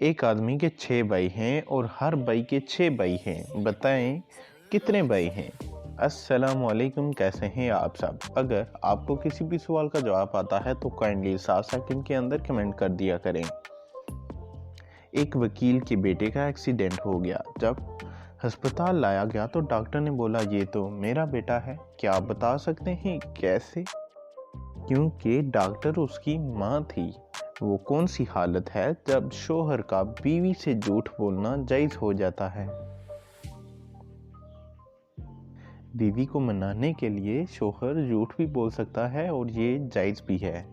एक आदमी के 6 भाई हैं और हर भाई के 6 भाई हैं। बताएं कितने भाई हैं? अस्सलाम वालेकुम, कैसे हैं आप सब? अगर आपको किसी भी सवाल का जवाब आता है तो काइंडली 7 सेकंड के अंदर कमेंट कर दिया करें। एक वकील के बेटे का एक्सीडेंट हो गया। जब अस्पताल लाया गया तो डॉक्टर ने बोला, ये तो मेरा बेटा है। क्या आप बता सकते हैं कैसे? क्योंकि डॉक्टर उसकी माँ थी। वो कौन सी हालत है जब शोहर का बीवी से झूठ बोलना जायज हो जाता है? बीवी को मनाने के लिए शोहर झूठ भी बोल सकता है और ये जायज भी है।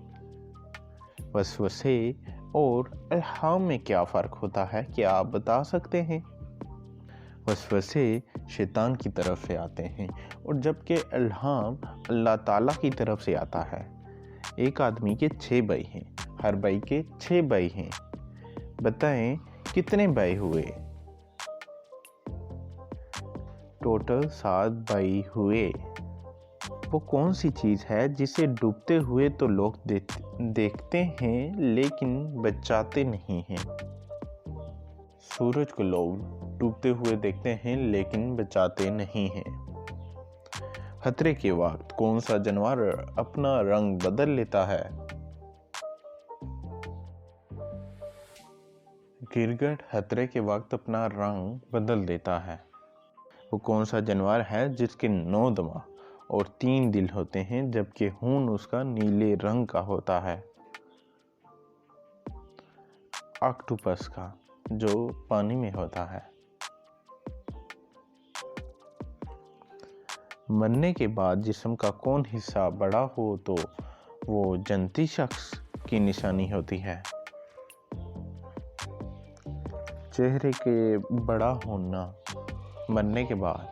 वसवसे और इल्हाम में क्या फ़र्क होता है, क्या आप बता सकते हैं? वसवसे शैतान की तरफ से आते हैं और जबकि इल्हाम अल्लाह ताला की तरफ से आता है। एक आदमी के 6 भाई हैं, हर भाई के 6 भाई हैं। बताएं कितने भाई हुए? टोटल 7 भाई हुए। वो कौन सी चीज़ है जिसे डूबते हुए तो लोग देखते हैं लेकिन बचाते नहीं हैं? सूरज को लोग डूबते हुए देखते हैं लेकिन बचाते नहीं हैं। खतरे के वक्त कौन सा जानवर अपना रंग बदल लेता है? गिरगिट खतरे के वक्त अपना रंग बदल देता है। वो कौन सा जानवर है जिसके 9 दिमाग और 3 दिल होते हैं जबकि खून उसका नीले रंग का होता है? ऑक्टोपस का, जो पानी में होता है। मरने के बाद जिस्म का कौन हिस्सा बड़ा हो तो वो जन्नती शख्स की निशानी होती है? चेहरे के बड़ा होना। मरने के बाद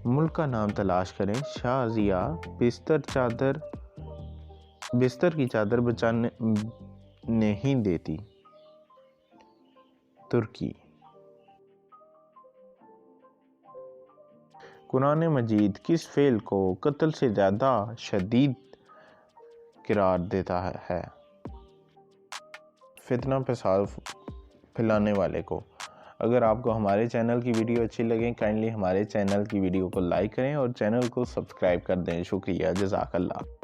मुल्क का नाम तलाश करें। शाजिया बिस्तर की चादर बचाने नहीं देती। तुर्की। कुरान मजीद किस फेल को कत्ल से ज़्यादा शदीद करार देता है? फितना फसाद फैलाने वाले को। अगर आपको हमारे चैनल की वीडियो अच्छी लगे, काइंडली हमारे चैनल की वीडियो को लाइक करें और चैनल को सब्सक्राइब कर दें। शुक्रिया, जज़ाकल्लाह।